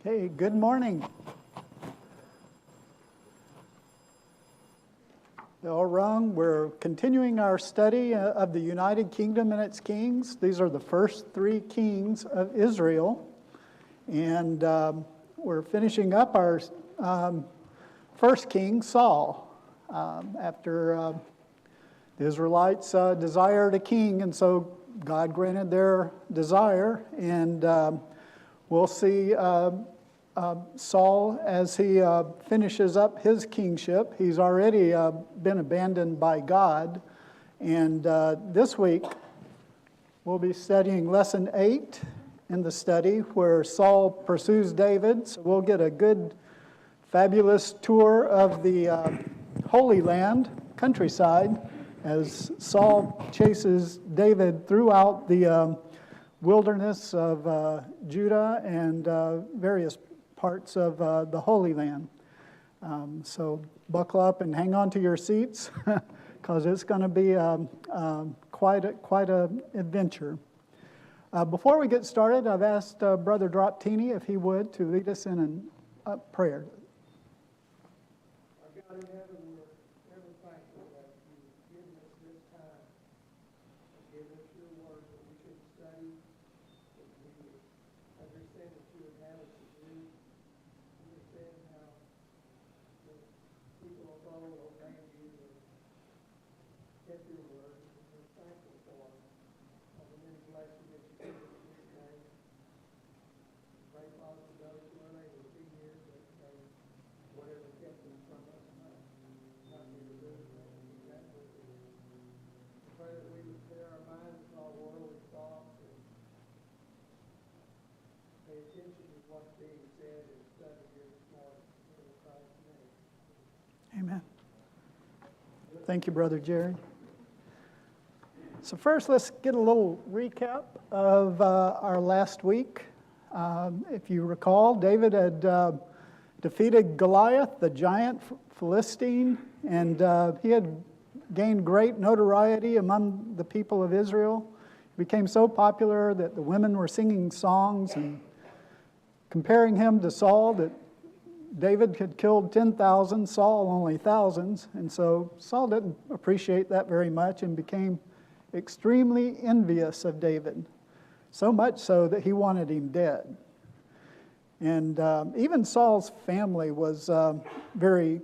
Hey, good morning. Bell rung. We're continuing our study of the United Kingdom and its kings. These are the first three kings of Israel. And we're finishing up our first king, Saul, after the Israelites desired a king, and so God granted their desire. And we'll see Saul as he finishes up his kingship. He's already been abandoned by God. And this week, we'll be studying Lesson 8 in the study where Saul pursues David. So we'll get a good, fabulous tour of the Holy Land, countryside, as Saul chases David throughout the wilderness of Judah and various parts of the Holy Land. So buckle up and hang on to your seats because it's going to be quite an adventure. Before we get started, I've asked Brother Droptini if he would to lead us in a prayer. Our God in heaven, we're ever thankful that you've given us this time and given us your word that we should study, that we understand that you would have us to do, understand how the people of old obeyed you and kept your word, and we're thankful for the many blessings that you give us this day. Pray, Father, for those who are unable to be here, that they, whatever kept them from us, not be removed, and keep that with us. I pray that we would clear our minds from all worldly thoughts and pay attention to what's being said and studied here this morning. In Christ's name. Amen. Thank you, Brother Jared. So first, let's get a little recap of our last week. If you recall, David had defeated Goliath, the giant Philistine, and he had gained great notoriety among the people of Israel. He became so popular that the women were singing songs and comparing him to Saul, that David had killed 10,000, Saul only thousands. And so Saul didn't appreciate that very much and became extremely envious of David, so much so that he wanted him dead. And even Saul's family was very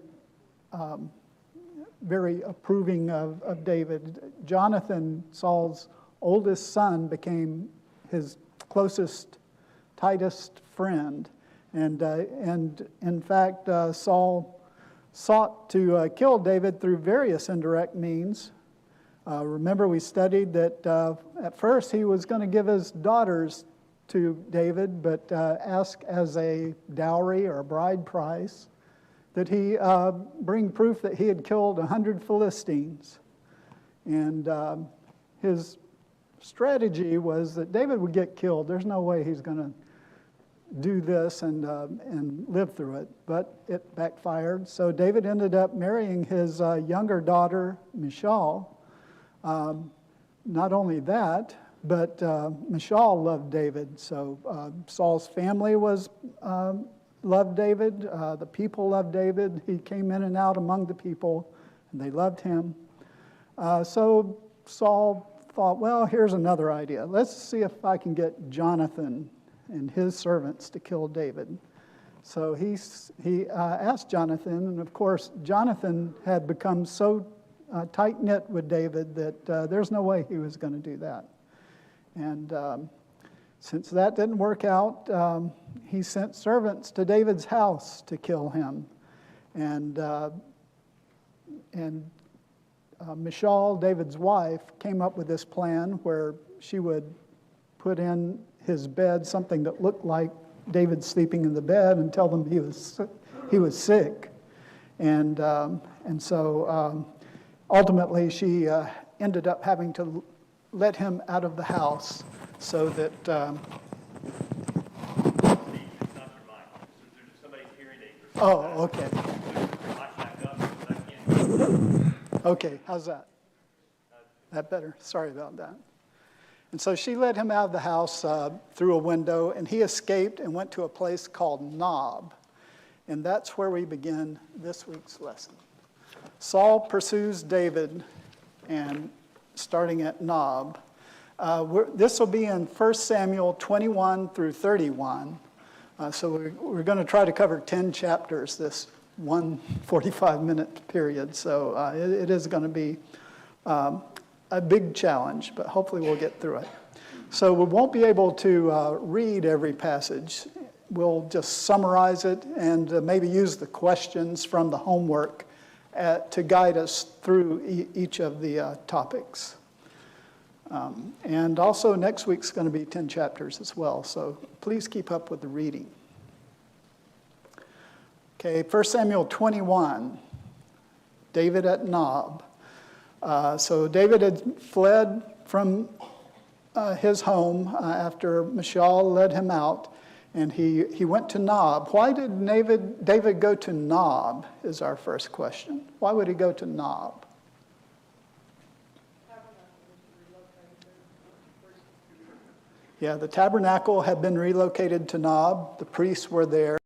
approving of David. Jonathan, Saul's oldest son, became his closest, tightest friend. And in fact, Saul sought to kill David through various indirect means. Remember, we studied that at first he was going to give his daughters to David, but ask as a dowry or a bride price that he bring proof that he had killed 100 Philistines. And his strategy was that David would get killed. There's no way he's going to do this and live through it. But it backfired. So David ended up marrying his younger daughter, Michal. Not only that, but Michal loved David. So Saul's family loved David. The people loved David. He came in and out among the people, and they loved him. So Saul thought, well, here's another idea. Let's see if I can get Jonathan and his servants to kill David. So he asked Jonathan, and of course, Jonathan had become so tight-knit with David that there's no way he was going to do that. And since that didn't work out, he sent servants to David's house to kill him. And Michal, David's wife, came up with this plan where she would put in his bed something that looked like David sleeping in the bed and tell them he was sick. And so ultimately she ended up having to let him out of the house so that It's not your mic. There's somebody's hearing aid. Oh, okay. Mic back up, back in. Okay, how's that? That better? Sorry about that. And so she led him out of the house through a window, and he escaped and went to a place called Nob. And that's where we begin this week's lesson. Saul pursues David, and starting at Nob. This will be in 1 Samuel 21 through 31. So we're going to try to cover 10 chapters this one 45-minute period. So it is going to be a big challenge, but hopefully we'll get through it. So we won't be able to read every passage. We'll just summarize it and maybe use the questions from the homework to guide us through each of the topics. And also next week's going to be 10 chapters as well, so please keep up with the reading. Okay, 1 Samuel 21, David at Nob. So David had fled from his home after Michal led him out, and he went to Nob. Why did David go to Nob is our first question. Why would he go to Nob? Yeah, the tabernacle had been relocated to Nob. The priests were there.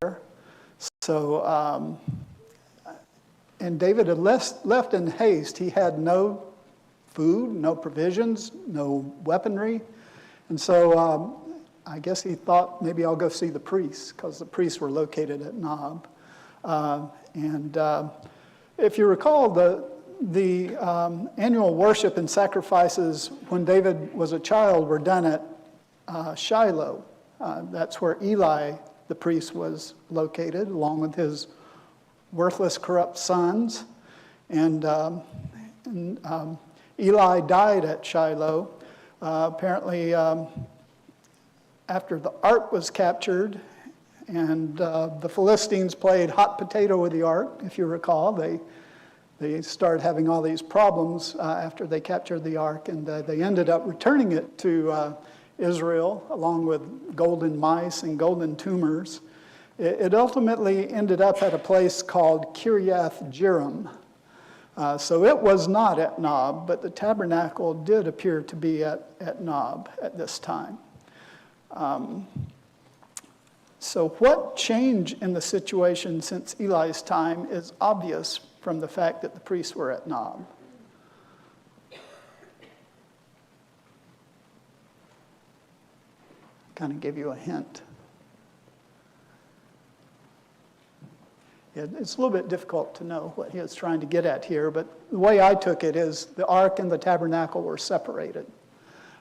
So, and David had left in haste. He had no food, no provisions, no weaponry. And so I guess he thought, maybe I'll go see the priests, because the priests were located at Nob. And if you recall, the annual worship and sacrifices when David was a child were done at Shiloh. That's where Eli, the priest, was located, along with his worthless, corrupt sons. And Eli died at Shiloh. Apparently, after the ark was captured, and the Philistines played hot potato with the ark, if you recall, they started having all these problems after they captured the ark, and they ended up returning it to Israel, along with golden mice and golden tumors. It ultimately ended up at a place called Kiriath Jearim. So it was not at Nob, but the tabernacle did appear to be at Nob at this time. So what change in the situation since Eli's time is obvious from the fact that the priests were at Nob? Kind of give you a hint. It's a little bit difficult to know what he was trying to get at here, but the way I took it is the ark and the tabernacle were separated.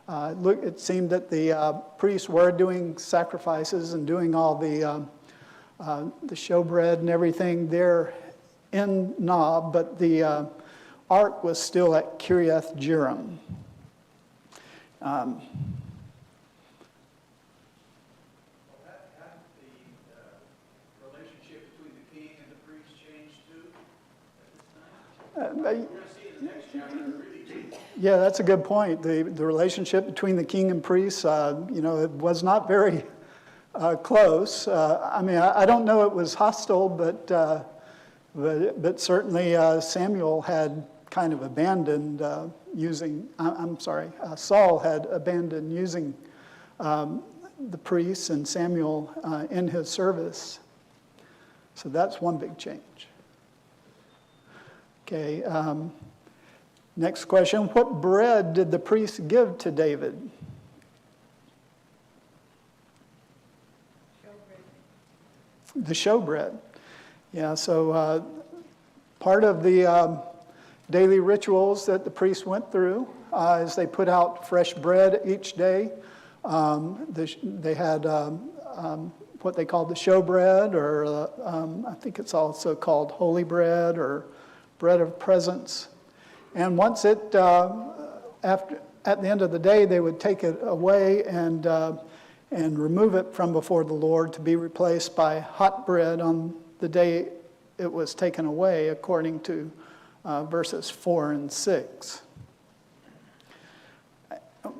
It seemed that the priests were doing sacrifices and doing all the showbread and everything there in Nob, but the ark was still at Kiriath Jearim. Yeah, that's a good point. The relationship between the king and priests, it was not very close. I don't know it was hostile, but certainly Samuel had kind of abandoned Saul had abandoned using the priests and Samuel in his service. So that's one big change. Okay, next question. What bread did the priests give to David? Showbread. The showbread. Yeah, so part of the daily rituals that the priests went through is they put out fresh bread each day. They had what they called the showbread, or I think it's also called holy bread or bread of presence. And once at the end of the day, they would take it away and remove it from before the Lord to be replaced by hot bread on the day it was taken away, according to verses 4 and 6.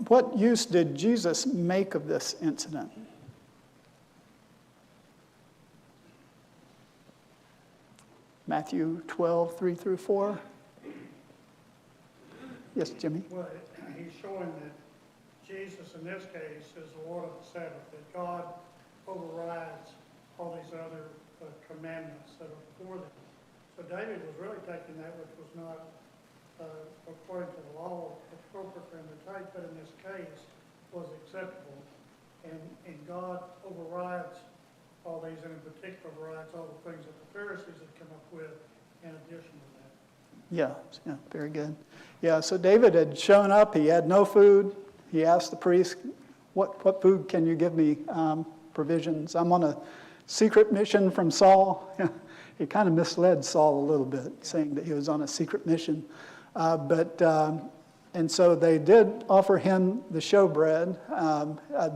What use did Jesus make of this incident? Matthew 12, 3 through 4. Yes, Jimmy? Well, he's showing that Jesus in this case is the Lord of the Sabbath, that God overrides all these other commandments that are before them. So David was really taking that which was not according to the law appropriate for him to take, but in this case was acceptable. And God overrides all these, and in particular overrides all the things that the Pharisees had come up with in addition to that. Yeah, very good. Yeah, so David had shown up. He had no food. He asked the priest, what food can you give me, provisions? I'm on a secret mission from Saul. He kind of misled Saul a little bit, saying that he was on a secret mission. And so they did offer him the showbread.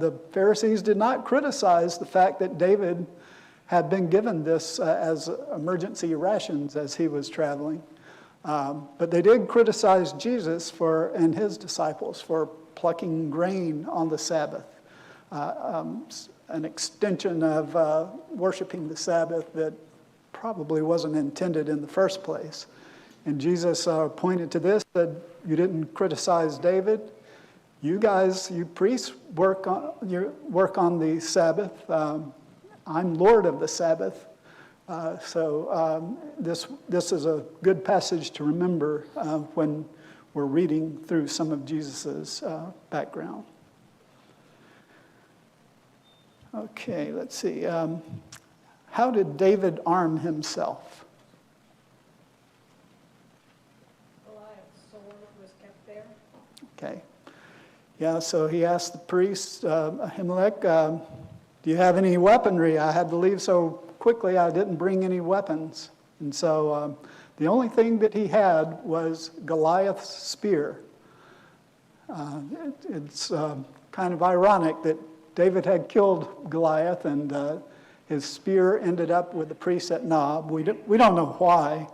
The Pharisees did not criticize the fact that David had been given this as emergency rations as he was traveling. But they did criticize Jesus and his disciples for plucking grain on the Sabbath, an extension of worshiping the Sabbath that probably wasn't intended in the first place. And Jesus pointed to this, that you didn't criticize David. You guys, you priests, work on the Sabbath. I'm Lord of the Sabbath. So this is a good passage to remember when we're reading through some of Jesus's background. Okay, let's see. How did David arm himself? Goliath's sword was kept there. Okay. Yeah, so he asked the priest, Ahimelech, do you have any weaponry? I had to leave so quickly I didn't bring any weapons. And so the only thing that he had was Goliath's spear. It's kind of ironic that David had killed Goliath and his spear ended up with the priest at Nob. We don't know why.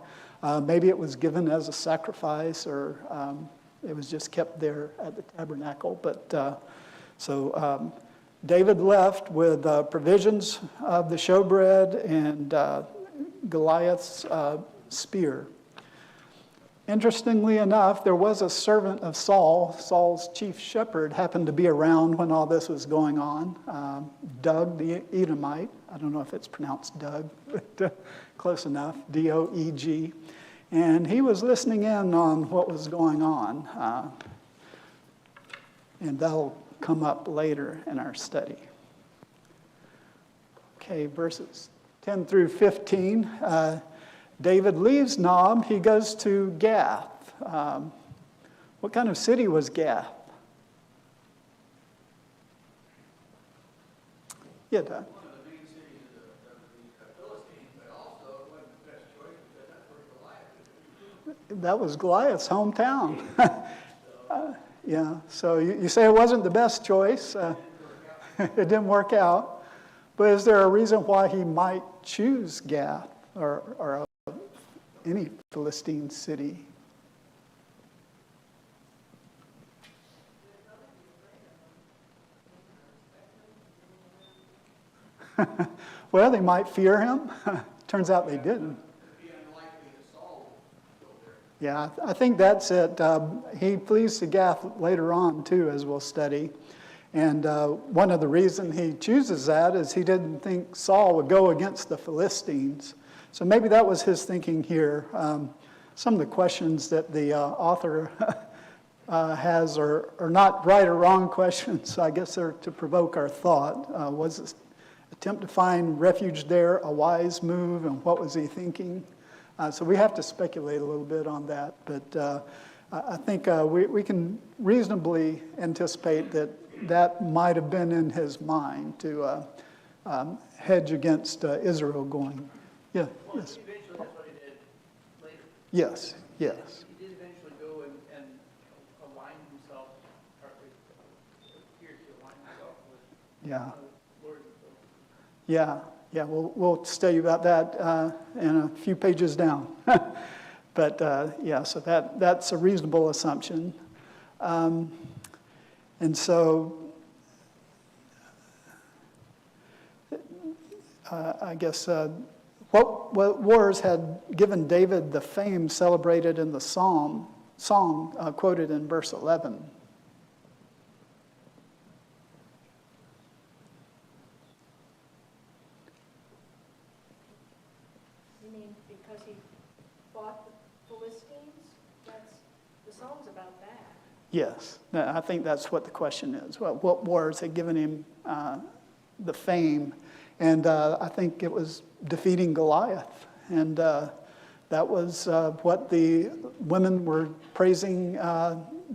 Maybe it was given as a sacrifice or it was just kept there at the tabernacle. But so David left with provisions of the showbread and Goliath's spear. Interestingly enough, there was a servant of Saul. Saul's chief shepherd happened to be around when all this was going on. Doeg the Edomite. I don't know if it's pronounced Doug, but close enough. D-O-E-G. And he was listening in on what was going on. And that'll come up later in our study. Okay, verses 10 through 15. David leaves Nob. He goes to Gath. What kind of city was Gath? Yeah, Doug. One of the main cities of the Philistines, but also it wasn't the best choice because that's where Goliath is. That was Goliath's hometown. Yeah, so you say it wasn't the best choice. It didn't work out. But is there a reason why he might choose Gath or any Philistine city? Well, they might fear him. Turns out they didn't. Yeah, I think that's it. He flees to Gath later on, too, as we'll study. And one of the reasons he chooses that is he didn't think Saul would go against the Philistines. So maybe that was his thinking here. Some of the questions that the author has are not right or wrong questions. I guess they're to provoke our thought. Was this attempt to find refuge there a wise move, and what was he thinking? So we have to speculate a little bit on that. But I think we can reasonably anticipate that might have been in his mind to hedge against Israel going. Yeah, Well, yes. eventually that's what he did later. Yes, yes. He did eventually go and align himself, or appeared to align himself with Yeah. the Lord. Yeah, we'll study about that in a few pages down. But yeah, so that's a reasonable assumption. And so I guess what wars had given David the fame celebrated in the song quoted in verse 11? You mean because he fought the Philistines? The song's about that. Yes, I think that's what the question is. What wars had given him the fame? And I think it was defeating Goliath. And that was what the women were praising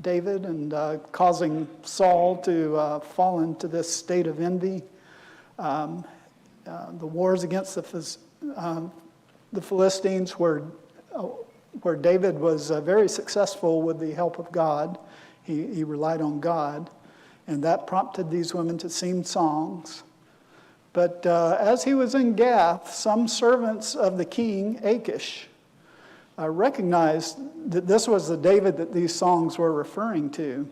David and causing Saul to fall into this state of envy. The wars against the Philistines where David was very successful with the help of God. He relied on God, and that prompted these women to sing songs. But as he was in Gath, some servants of the king, Achish, recognized that this was the David that these songs were referring to.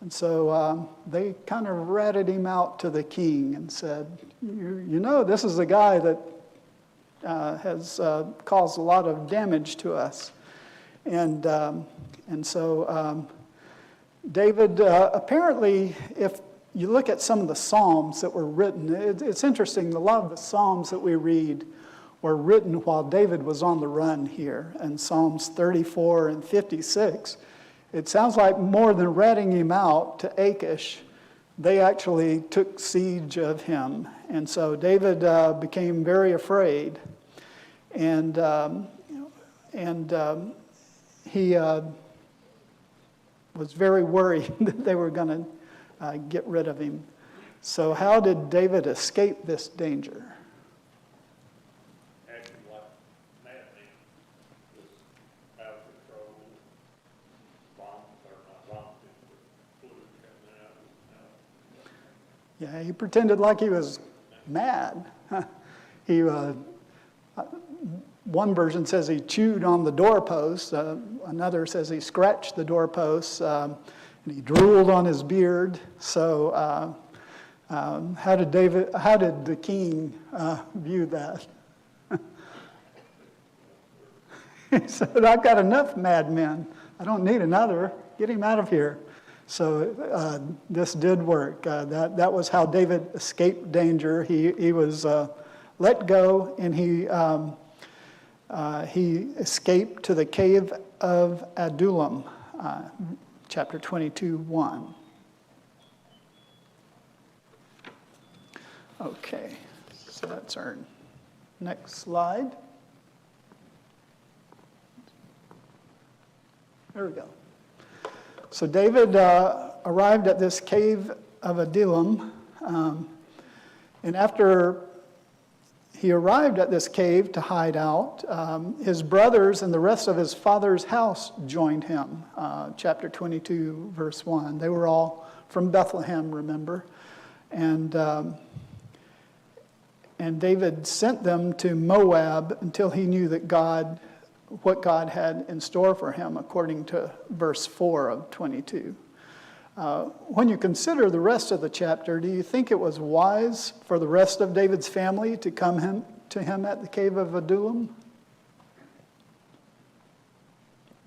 And so they kind of ratted him out to the king and said, you know, this is the guy that has caused a lot of damage to us. And so David, apparently, if you look at some of the Psalms that were written, it's interesting, a lot of the Psalms that we read were written while David was on the run here. And Psalms 34 and 56, it sounds like more than ratting him out to Achish, they actually took siege of him. And so David became very afraid. And he was very worried that they were going to get rid of him. So how did David escape this danger? Acting like madman, just out of control, fluid coming out. Yeah, he pretended like he was mad. He, one version says he chewed on the doorpost. Another says he scratched the doorposts, and he drooled on his beard. So, how did the king view that? He said, "I've got enough madmen. I don't need another. Get him out of here." So this did work. That was how David escaped danger. He was let go, and he escaped to the cave of Adullam, chapter 22:1. Okay, so that's our next slide. There we go. So David arrived at this cave of Adullam, and after he arrived at this cave to hide out, his brothers and the rest of his father's house joined him. Chapter 22, verse 1. They were all from Bethlehem, remember? And David sent them to Moab until he knew that what God had in store for him, according to verse 4 of 22. When you consider the rest of the chapter, do you think it was wise for the rest of David's family to come to him at the cave of Adullam?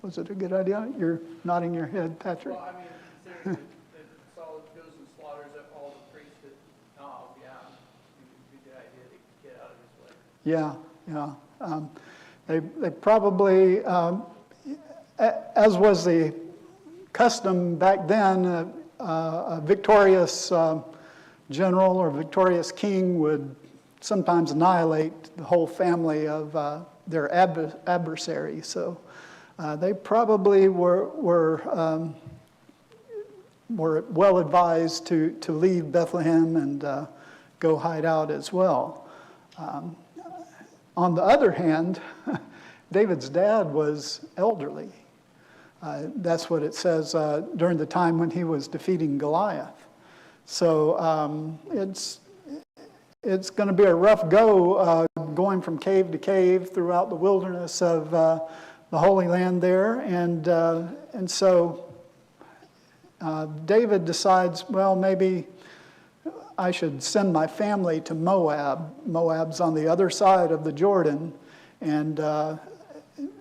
Was it a good idea? You're nodding your head, Patrick. Well, I mean, considering that Saul goes and slaughters up all the priests at Nob, yeah, it would be a good idea to get out of his way. Yeah. They probably, as was the custom back then, a victorious general or victorious king would sometimes annihilate the whole family of their adversary. So they probably were well advised to leave Bethlehem and go hide out as well. On the other hand, David's dad was elderly. That's what it says during the time when he was defeating Goliath. So it's going to be a rough go going from cave to cave throughout the wilderness of the Holy Land there. And so David decides, well, maybe I should send my family to Moab. Moab's on the other side of the Jordan. And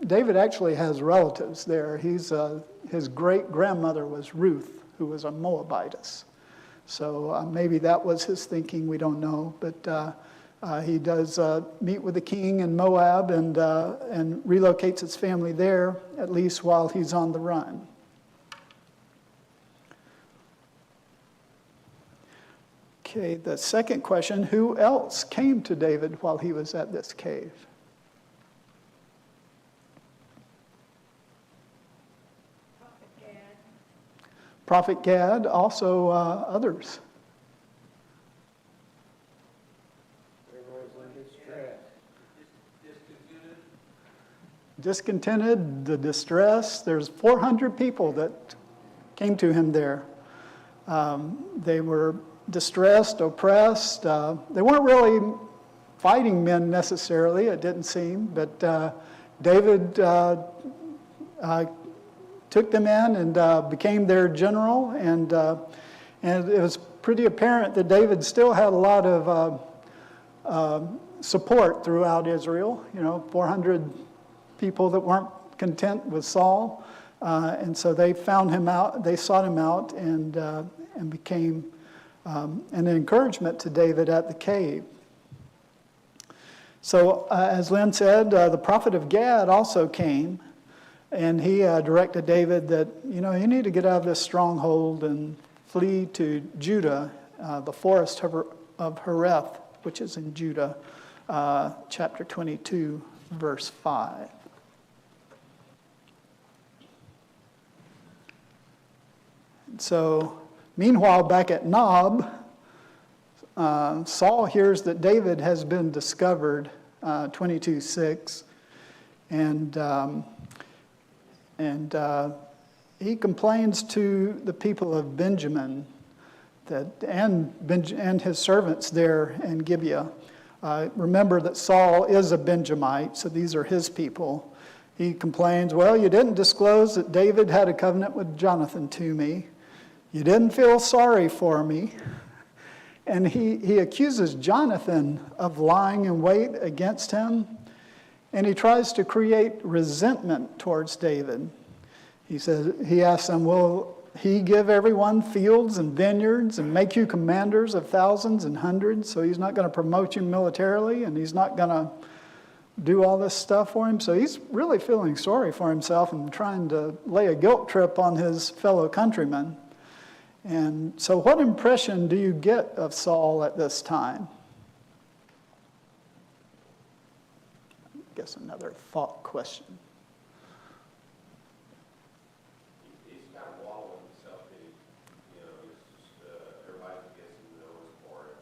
David actually has relatives there. His great-grandmother was Ruth, who was a Moabitess. So maybe that was his thinking, we don't know. But He does meet with the king in Moab and relocates his family there, at least while he's on the run. Okay, the second question, who else came to David while he was at this cave? Prophet Gad, also others. Discontented, the distress. There's 400 people that came to him there. They were distressed, oppressed. They weren't really fighting men necessarily, it didn't seem, but David took them in and became their general, and it was pretty apparent that David still had a lot of support throughout Israel. 400 people that weren't content with Saul, and so they found him out. They sought him out and became an encouragement to David at the cave. So, as Lynn said, the prophet of Gad also came, and he directed David that, you need to get out of this stronghold and flee to Judah, the forest of Hereth, which is in Judah, chapter 22, verse 5. So, meanwhile, back at Nob, Saul hears that David has been discovered, 22:6, and he complains to the people of Benjamin and his servants there in Gibeah. Remember that Saul is a Benjamite, so these are his people. He complains, well, you didn't disclose that David had a covenant with Jonathan to me. You didn't feel sorry for me. And he accuses Jonathan of lying in wait against him. And he tries to create resentment towards David. He asks him, will he give everyone fields and vineyards and make you commanders of thousands and hundreds? So he's not going to promote you militarily, and he's not going to do all this stuff for him. So he's really feeling sorry for himself and trying to lay a guilt trip on his fellow countrymen. And so what impression do you get of Saul at this time? I guess another thought question. He's kind of wallowing himself. He's just, everybody gets him to know his for it.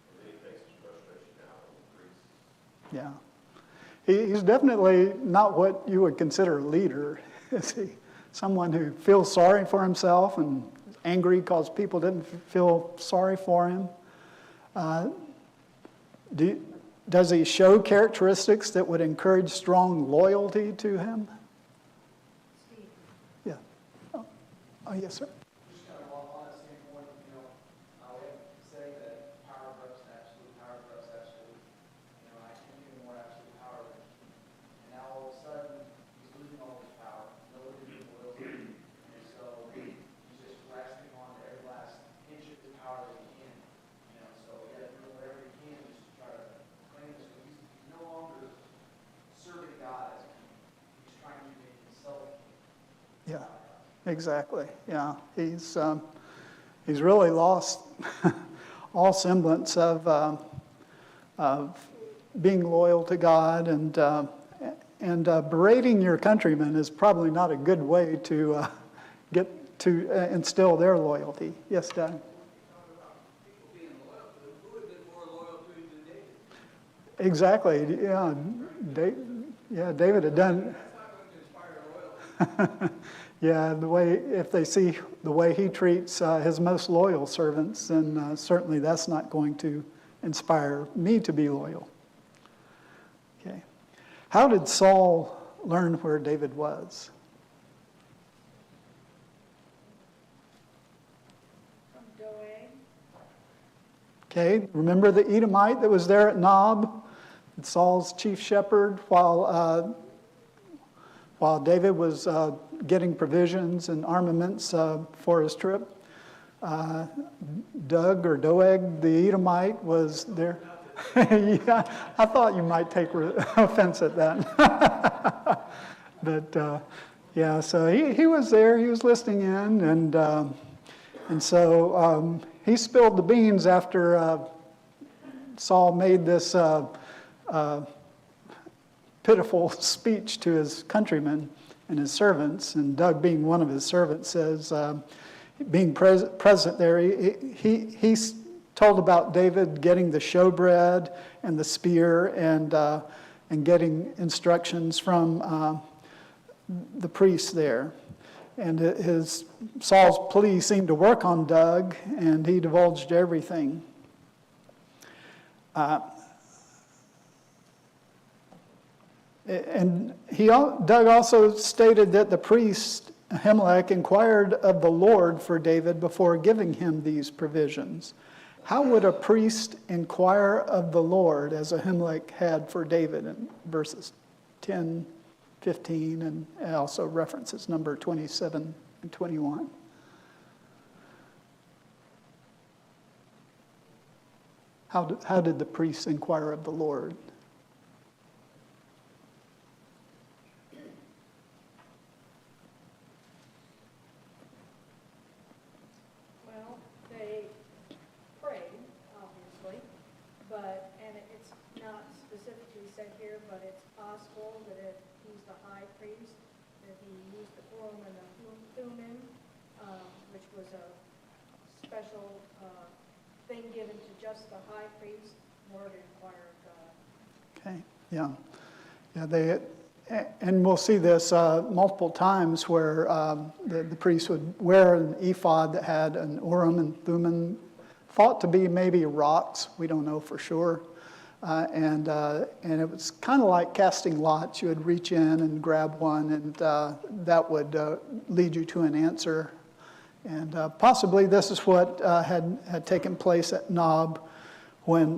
And then he takes his frustration out on the priests. Yeah. He's definitely not what you would consider a leader, is he? Someone who feels sorry for himself and angry because people didn't feel sorry for him. Does he show characteristics that would encourage strong loyalty to him? Steve. Yeah. Oh, yes, sir. Just kind of on that same point, we have to say that power corrupts absolute, power corrupts absolute. I can't give more absolute power than he. And now all of a sudden, he's losing all his power. Nobody even wills him. And so he's just grasping on to every last inch of his power that he can. So yeah, doing whatever he can just to try to claim this. But he's no longer serving God as a king. He's trying to make himself king. Yeah. Exactly. Yeah, he's really lost all semblance of being loyal to God, and berating your countrymen is probably not a good way to get to instill their loyalty. Yes, Doug. Exactly. Yeah, David had done. Yeah, if they see the way he treats his most loyal servants, then certainly that's not going to inspire me to be loyal. Okay. How did Saul learn where David was? From Doeg. Okay, remember the Edomite that was there at Nob, Saul's chief shepherd, while David was getting provisions and armaments for his trip. Doeg, the Edomite, was there. Yeah, I thought you might take offense at that. But yeah, so he was there, he was listening in, and so he spilled the beans after Saul made this pitiful speech to his countrymen and his servants, and Doug, being one of his servants, says, being present there, he told about David getting the showbread and the spear and getting instructions from the priest there. And Saul's plea seemed to work on Doug, and he divulged everything. And Doug also stated that the priest Ahimelech inquired of the Lord for David before giving him these provisions. How would a priest inquire of the Lord as Ahimelech had for David in verses 10, 15, and it also references number 27 and 21? How did the priest inquire of the Lord? Well, they prayed, obviously, and it's not specifically said here, but it's possible that if he's the high priest, that he used the Urim and the Thummim, which was a special thing given to just the high priest in order to inquire of God. Okay, yeah, and we'll see this multiple times where the priest would wear an ephod that had an Urim and Thummim, thought to be maybe rocks. We don't know for sure, and it was kind of like casting lots. You would reach in and grab one, and that would lead you to an answer. And possibly this is what had taken place at Nob when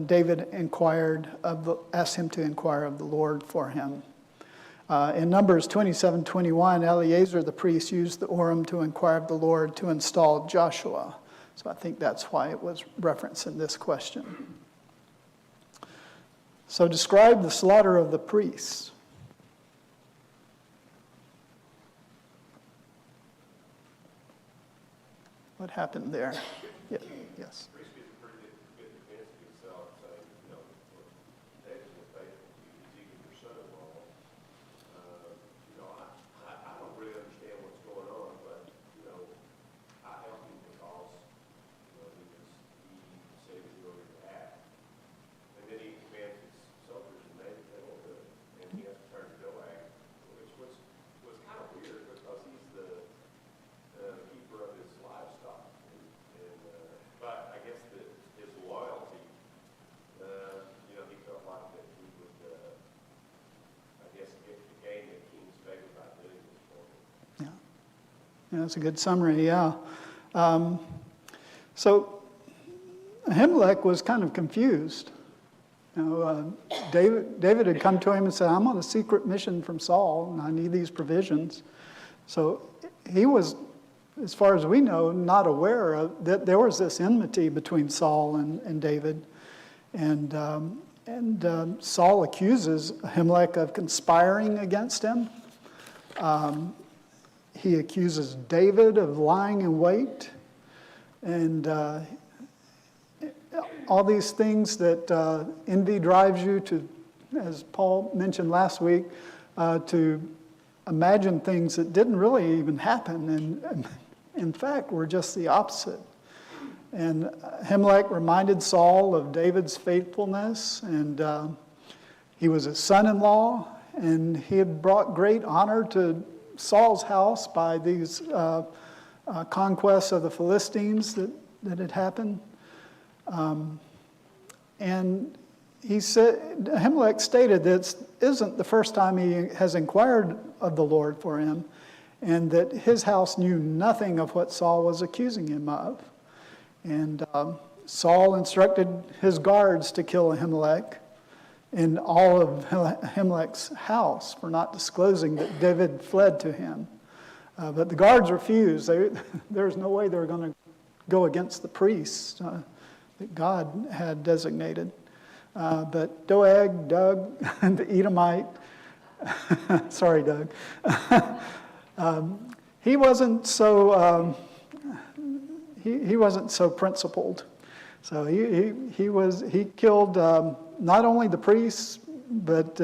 David asked him to inquire of the Lord for him. In Numbers 27:21, Eleazar the priest used the Urim to inquire of the Lord to install Joshua. So I think that's why it was referenced in this question. So describe the slaughter of the priests. What happened there? Yeah, yes. Priest gets a pretty good defense of himself, saying, David was faithful to you, he's even your son-in-law. I don't really understand what's going on, but, I helped him because, he said he was going to act. And then he commands his soldiers and they won't do it. And he has to turn to Joab, which was kind of weird because he's the keeper of his livestock. But I guess that his loyalty, he felt like that he would, gain the king's favor by doing this for him. Yeah, that's a good summary, yeah. So Ahimelech was kind of confused. David had come to him and said, I'm on a secret mission from Saul, and I need these provisions. So he was, as far as we know, not aware of that there was this enmity between Saul and David. And Saul accuses Ahimelech of conspiring against him. He accuses David of lying in wait. And all these things that envy drives you to, as Paul mentioned last week, to imagine things that didn't really even happen, and in fact were just the opposite. And Ahimelech reminded Saul of David's faithfulness, and he was his son-in-law, and he had brought great honor to Saul's house by these conquests of the Philistines that had happened. And he said, Ahimelech stated that this isn't the first time he has inquired of the Lord for him, and that his house knew nothing of what Saul was accusing him of. And Saul instructed his guards to kill Ahimelech in all of Ahimelech's house for not disclosing that David fled to him. But the guards refused. There's no way they were going to go against the priests. that God had designated. But Doeg, Doug, the Edomite, sorry, Doug, he wasn't so he wasn't so principled. So he killed not only the priests, but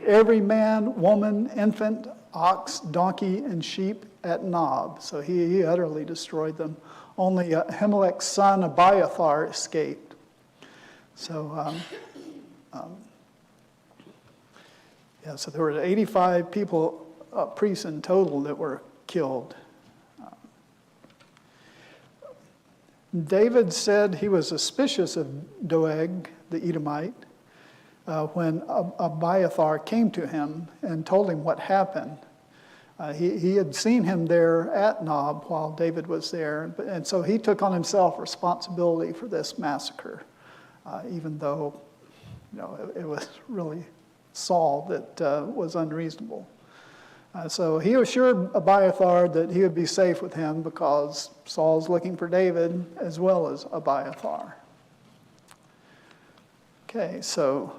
every man, woman, infant, ox, donkey, and sheep at Nob. So he utterly destroyed them. Only Ahimelech's son Abiathar escaped. So so there were 85 people, priests in total, that were killed. David said he was suspicious of Doeg, the Edomite, when Abiathar came to him and told him what happened. He had seen him there at Nob while David was there, and so he took on himself responsibility for this massacre, even though it was really Saul that was unreasonable. So he assured Abiathar that he would be safe with him because Saul's looking for David as well as Abiathar. Okay, so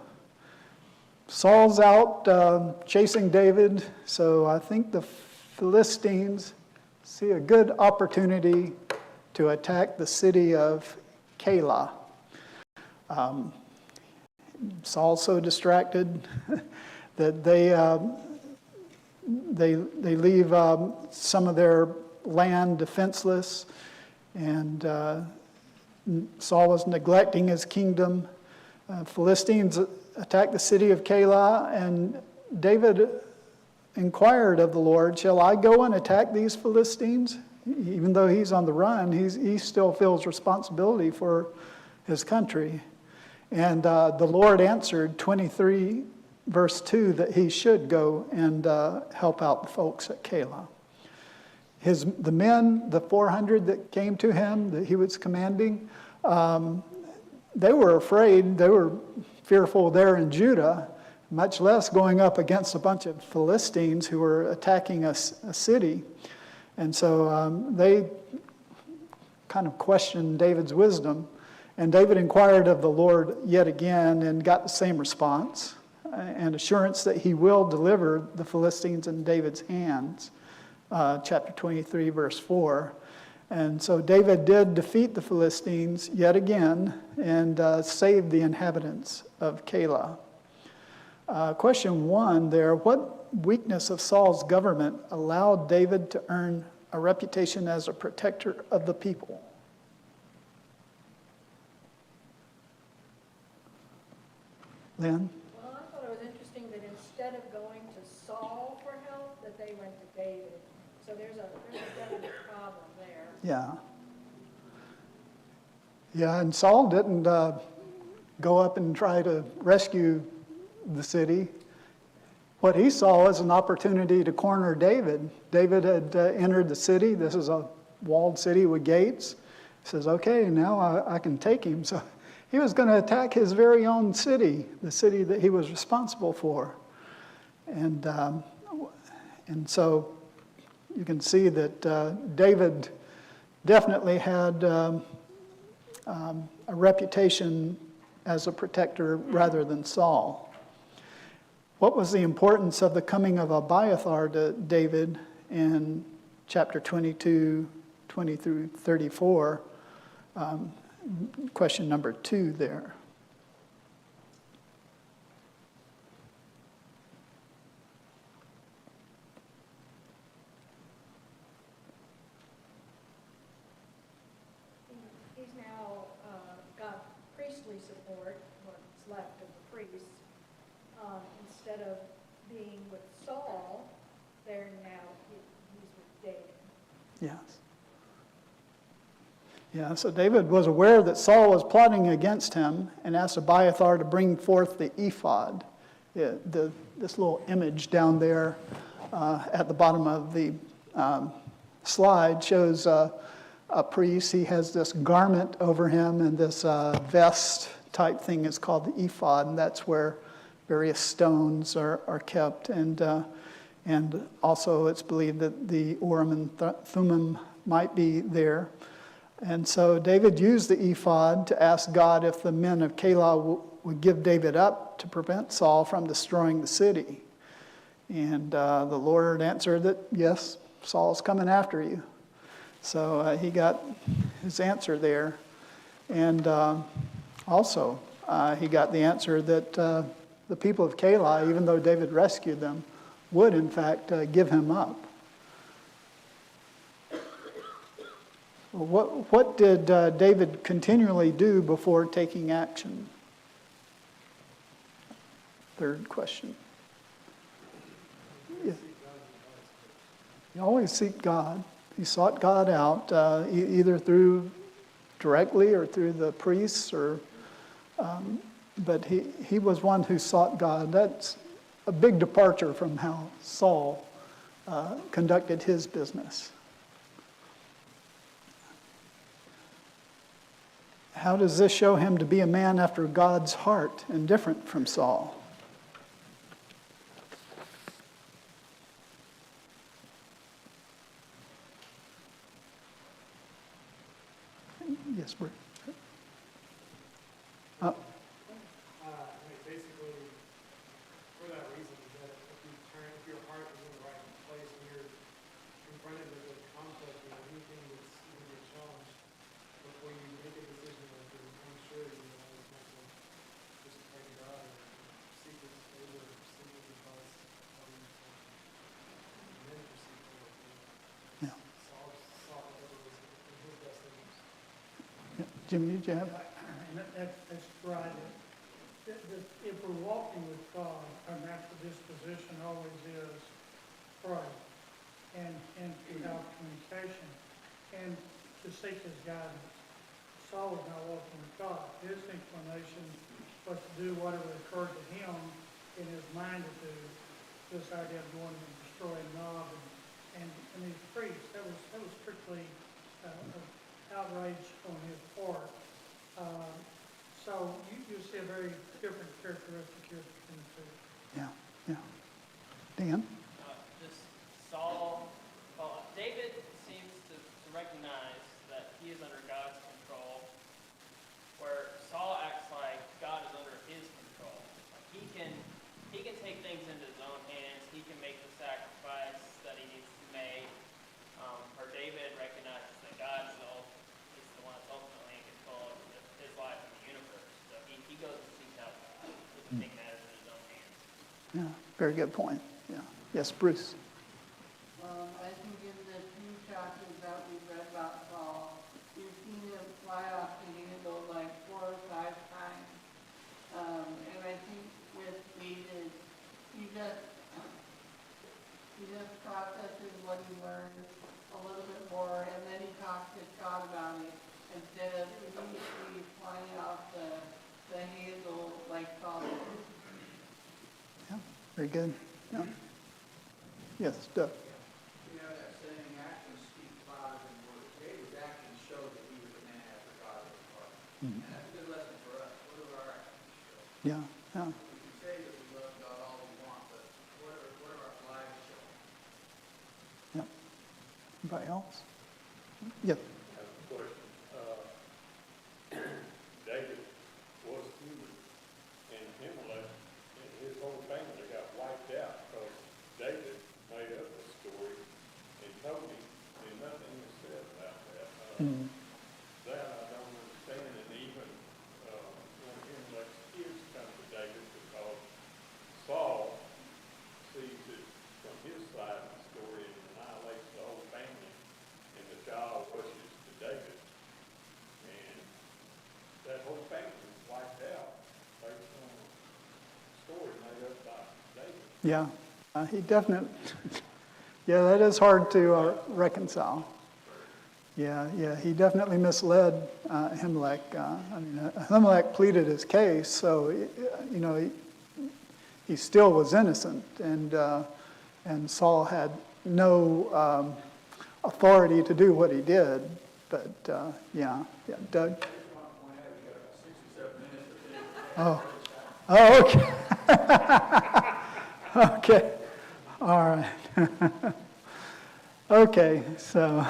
Saul's out chasing David, so I think the Philistines see a good opportunity to attack the city of Keilah. Saul's so distracted that they leave some of their land defenseless, and Saul was neglecting his kingdom. Philistines attacked the city of Keilah, and David inquired of the Lord, "Shall I go and attack these Philistines?" Even though he's on the run, he still feels responsibility for his country. And the Lord answered 23 verse 2 that he should go and help out the folks at Keilah. The men, the 400 that came to him that he was commanding, they were afraid. They were fearful there in Judah, much less going up against a bunch of Philistines who were attacking a city. And so they kind of questioned David's wisdom. And David inquired of the Lord yet again and got the same response, and assurance that he will deliver the Philistines in David's hands, chapter 23, verse 4. And so David did defeat the Philistines yet again and saved the inhabitants of Keilah. Question 1 there, what weakness of Saul's government allowed David to earn a reputation as a protector of the people? Lynn? Well, I thought it was interesting that instead of going to Saul for help, that they went to David. So there's a definite problem there. Yeah. Yeah, and Saul didn't go up and try to rescue the city. What he saw was an opportunity to corner David. David had entered the city. This is a walled city with gates. He says, okay, now I can take him. So he was going to attack his very own city, the city that he was responsible for. And so you can see that David definitely had a reputation as a protector rather than Saul. What was the importance of the coming of Abiathar to David in chapter 22, 20 through 34? Question number 2 there. He's now got priestly support, what's left of the priests. Instead of being with Saul, he's with David. Yes. Yeah, so David was aware that Saul was plotting against him and asked Abiathar to bring forth the ephod, this little image down there at the bottom of the slide shows a priest. He has this garment over him, and this vest type thing is called the ephod, and that's where various stones are kept. And also it's believed that the Urim and Thummim might be there. And so David used the ephod to ask God if the men of Keilah would give David up to prevent Saul from destroying the city. And the Lord answered that, yes, Saul's coming after you. So he got his answer there. And also, he got the answer that the people of Keilah, even though David rescued them, would in fact give him up. What did David continually do before taking action? Third question. Yeah. You always seek God. He sought God out, either through directly or through the priests, but he was one who sought God. That's a big departure from how Saul conducted his business. How does this show him to be a man after God's heart and different from Saul? Yes, Bruce. Basically, for that reason, that if your heart is in the right place and you're confronted with a conflict or anything that's going to be a challenge, before you make a decision like you're unsure, you always have to just pray to God and seek His favor, seek His advice, and then proceed forward. Yeah. Solve whatever was in His best interest. Yeah. Jimmy, did you have? That's right. If we're walking with God, our natural disposition always is pray and to have communication and to seek His guidance. Saul was not walking with God. His inclination was to do whatever occurred to him in his mind to do. This idea of going and destroying Nob and these priests, that was strictly outrage on his part. So you see a very different characteristic here between the two. Yeah. Dan? David seems to recognize that he is under God's control, where Saul acts like God is under his control. Like he can take things into his own hands. He can make the sacrifice that he needs to make. Where David recognizes that God is the one that's ultimately in control of his life and the universe. So he goes and seeks out God. He doesn't take matters in his own hands. Yeah, very good point. Yeah. Yes, Bruce. I think in the few chapters that we read about Saul, you've seen him fly off the handle like 4 or 5 times. And I think with David, he just processes what he learned a little bit more, and then he talks to God about it instead of immediately flying off the handle like Saul did. Yeah, very good. Yeah. Yes, Doug. You know, that saying, actions speak louder than words. David's actions show that he was a man after God's own heart. And that's a good lesson for us. What do our actions show? Yeah. We can say that we love God all we want, but what are our lives showing? Yeah. Anybody else? Yep. I have a question. David was human, and Himelech and his whole family got wiped out because David made up a story and told him, and nothing was said about that. That I don't understand, and even when Himelech's kids come to David, because Saul sees it from his side of the story and annihilates the whole family, and the child rushes to David. And that whole family was wiped out based on a story made up by David. Yeah. He definitely. Yeah, that is hard to reconcile. Yeah. He definitely misled Himelech. Himelech pleaded his case, so he still was innocent, and Saul had no authority to do what he did. But yeah, Doug. Oh, okay. Okay. All right. Okay, so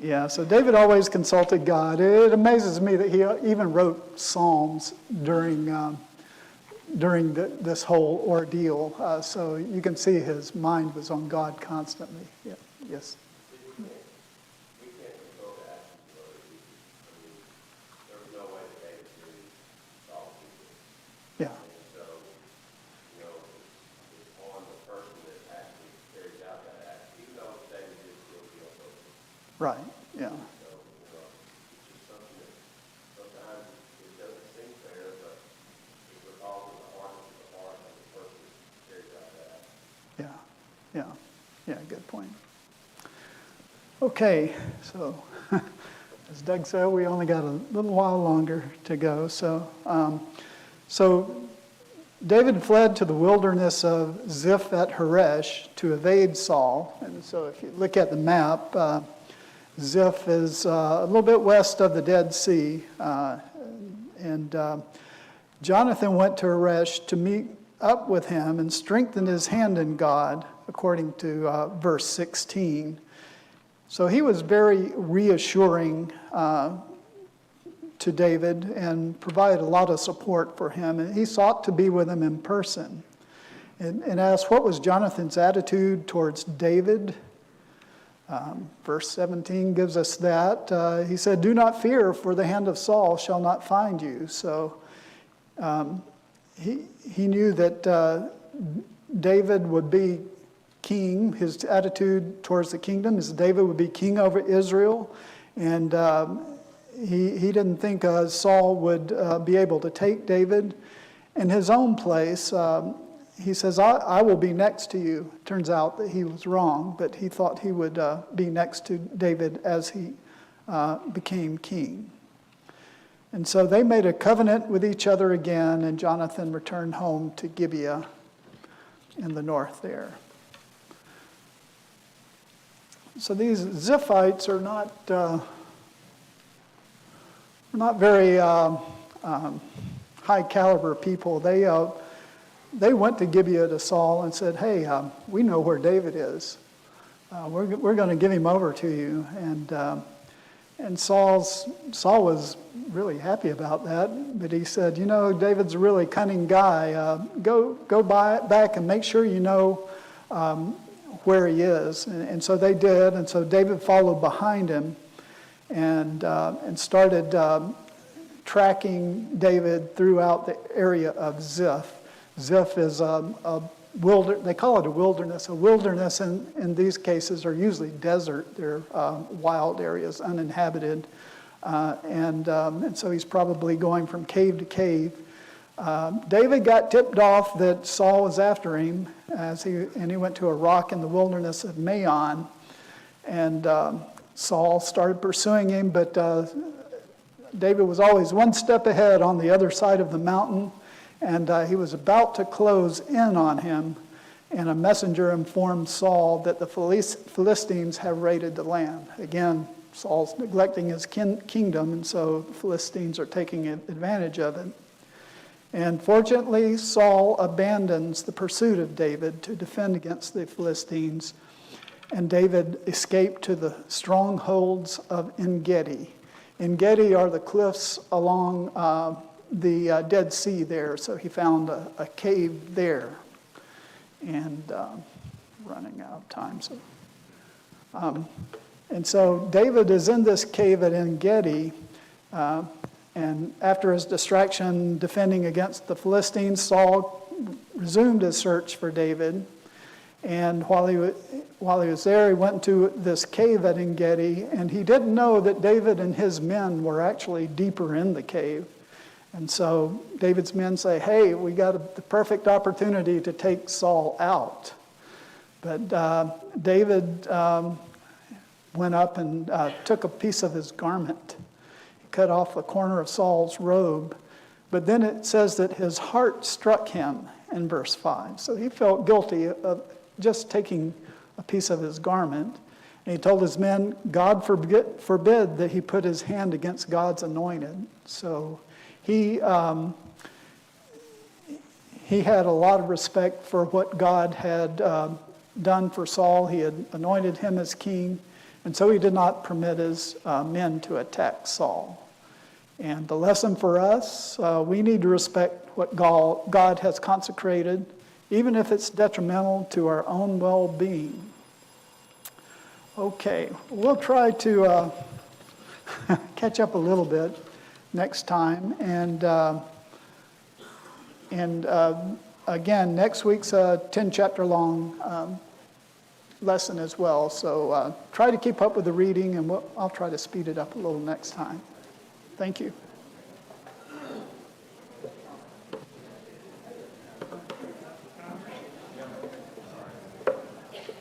Yeah, so David always consulted God. It amazes me that he even wrote Psalms during this whole ordeal. So you can see his mind was on God constantly. Yeah. Yes. We can't control the actions of other people. I mean, there was no way that David really saw people. Yeah. And so, you know, it's on the person that actually carries out that act, even though David did still feel guilty. Right. Yeah. So, you know, it's just something that sometimes it doesn't seem fair, but it's because of the hardness of the heart of the person that carries out that act. Yeah. Yeah. Yeah. Good point. Okay. So, as Doug said, we only got a little while longer to go. So, David fled to the wilderness of Ziph at Haresh to evade Saul. And so, if you look at the map, Ziph is a little bit west of the Dead Sea. Jonathan went to Haresh to meet up with him and strengthen his hand in God, according to verse 16. So he was very reassuring to David and provided a lot of support for him. And he sought to be with him in person. And asked, what was Jonathan's attitude towards David? Verse 17 gives us that. He said, do not fear, for the hand of Saul shall not find you. So he knew that David would be king. His attitude towards the kingdom is David would be king over Israel. And he didn't think Saul would be able to take David. In his own place, he says, I will be next to you. Turns out that he was wrong, but he thought he would be next to David as he became king. And so they made a covenant with each other again, and Jonathan returned home to Gibeah in the north there. So these Ziphites are not very high caliber people. They went to Gibeah to Saul and said, hey, we know where David is. We're going to give him over to you. And Saul was really happy about that. But he said, you know, David's a really cunning guy. Go back and make sure you know where he is. And so they did. And so David followed behind him and started tracking David throughout the area of Ziph. Ziph is they call it a wilderness. A wilderness in these cases are usually desert. They're wild areas, uninhabited. And so he's probably going from cave to cave. David got tipped off that Saul was after him, and he went to a rock in the wilderness of Maon. And Saul started pursuing him, but David was always one step ahead on the other side of the mountain. And he was about to close in on him, and a messenger informed Saul that the Philistines have raided the land. Again, Saul's neglecting his kingdom, and so the Philistines are taking advantage of it. And fortunately, Saul abandons the pursuit of David to defend against the Philistines, and David escaped to the strongholds of En-Gedi. En-Gedi are the cliffs along the Dead Sea there, so he found a cave there. And running out of time. And so David is in this cave at En-Gedi, and after his distraction defending against the Philistines, Saul resumed his search for David. And while he was there, he went into this cave at En-Gedi, and he didn't know that David and his men were actually deeper in the cave. And so David's men say, hey, we got the perfect opportunity to take Saul out. But David went up and took a piece of his garment. He cut off the corner of Saul's robe. But then it says that his heart struck him in verse 5. So he felt guilty of just taking a piece of his garment. And he told his men, God forbid that he put his hand against God's anointed. So he had a lot of respect for what God had done for Saul. He had anointed him as king, And so he did not permit his men to attack Saul. And the lesson for us, we need to respect what God has consecrated, even if it's detrimental to our own well-being. Okay, we'll try to catch up a little bit next time. And again, next week's a 10-chapter long lesson as well. So try to keep up with the reading, and I'll try to speed it up a little next time. Thank you.